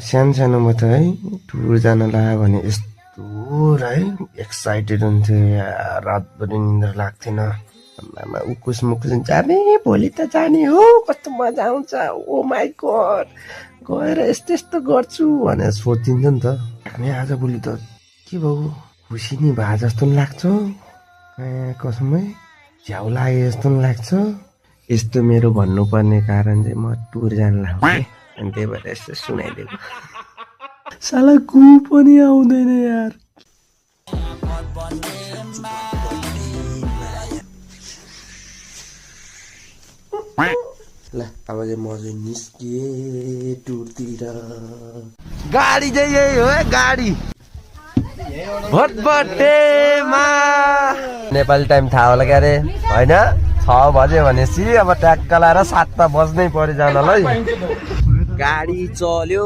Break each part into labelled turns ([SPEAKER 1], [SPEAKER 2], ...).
[SPEAKER 1] सानोमा त है टुर जान लाग्यो भने यस्तो है एक्साइटेड हुन्थ्यो यार, रातभरि निन्द्रा लाग्थेन। आमा उकुस मुकुस जाने भोलि त जाने हो, कस्तो मजा आउँछ, ओ माई गड गएर यस्तो यस्तो गर्छु भनेर सोचिन्छ नि त। अनि आजभोलि त के भयो, खुसी नि भए जस्तो पनि लाग्छ, कसमै झ्याउ लागे जस्तो पनि लाग्छ। यस्तो मेरो भन्नुपर्ने कारण चाहिँ म टुर जान लाग्छु अनि त्यही भएर यस्तो सुनाइदिएको। साला कु पनि आउँदैन यार। ल अब चाहिँ म चाहिँ निस्किए टुरतिर। गाडी चाहिँ यही हो है, गाडी भटभटेमा। नेपाली टाइम थाहा होला क्या रे होइन, 6 बज्यो भनेपछि अब ट्याक्क लाएर 7 त बज्नै पर्यो जानलाई। गाडी चल्यो।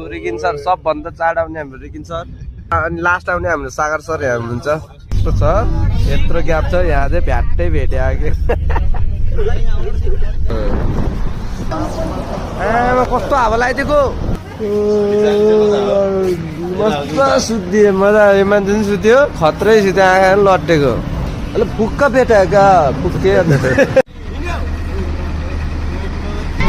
[SPEAKER 1] रिगिन सर सबभन्दा चाँडो आउने हाम्रो रिगिन सर, अनि लास्ट आउने हाम्रो सागर सर यहाँ हुनुहुन्छ। कस्तो छ, यत्रो ग्याप छ, यहाँ चाहिँ भ्याट्टै भेट्यो कि। कस्तो हावा लगाइदिएको, मस्त सुत्दियो, मजा आयो। मान्छे पनि सुत्यो, खत्रै सुत्यो, आँखा पनि लट्टेको। अलिक फुक्का भेटायो क्या, फुक्के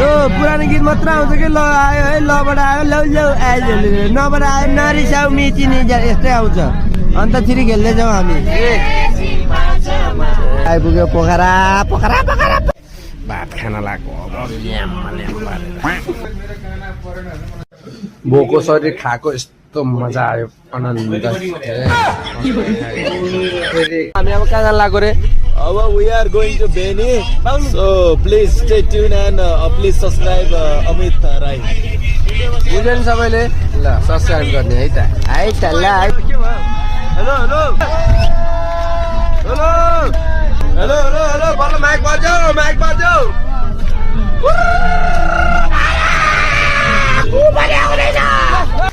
[SPEAKER 1] पुरानो गीत मात्र आउँछ कि ल आयो है, लबाट आयो लौ लौ आयो, नबाट आयो नरिसाउ मिचिने यस्तै आउँछ। अन्त फेरि खेल्दै जाउँ हामी। आइपुग्यो पोखरा पोखरा पोखरा, भात खान लाग्यो। बोको शरीर खाएको यस्तो मजा आयो, आनन्द। हामी अब कहाँ जान लाग्यो रे?
[SPEAKER 2] We are going to Beni, so please stay tuned and please subscribe Amit Rai.
[SPEAKER 1] बुझ्यो नि सबैले, ल सब्सक्राइब गर्ने है त। है त ल। Hello hello hello hello hello hello, बल्ल माइक बज्यो, माइक बज्यो।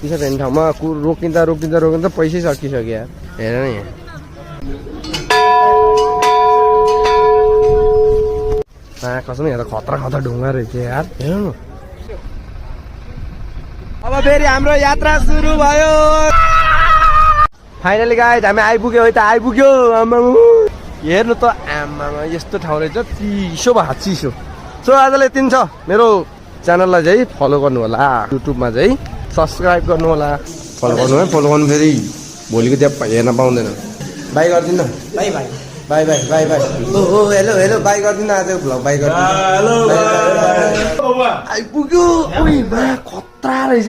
[SPEAKER 1] त्यसो ठाउँमा रोकिँदा रोकिँदा रोकिँदा पैसै सकिसक्यो यार, हेर न यहाँ। कसम यहाँ त खतरा खतरा ढुङ्गा रहेछ यार, हेर न। अब फेरि हाम्रो यात्रा सुरु भयो। फाइनली गाइज हामी आइपुग्यो है त, आइपुग्यो। आमा हेर्नु त, आमा यस्तो ठाउँ रहेछ, चिसो भए चिसो। सो आजलाई यति छ। मेरो च्यानललाई चाहिँ फलो गर्नु होला, युट्युबमा चाहिँ सब्सक्राइब गर्नु होला, फलो गर्नु है। फलो गर्नु फेरि भोलिको त्यहाँ हेर्न पाउँदैन। बाई गरिदिनु, bye bye bye bye bye bye. ओ हेलो हेलो, बाई गरिदिनु आज भ्लग, बाई गरिदिनु। आइपुग्यो, ओइ बा खतरा रहेछ।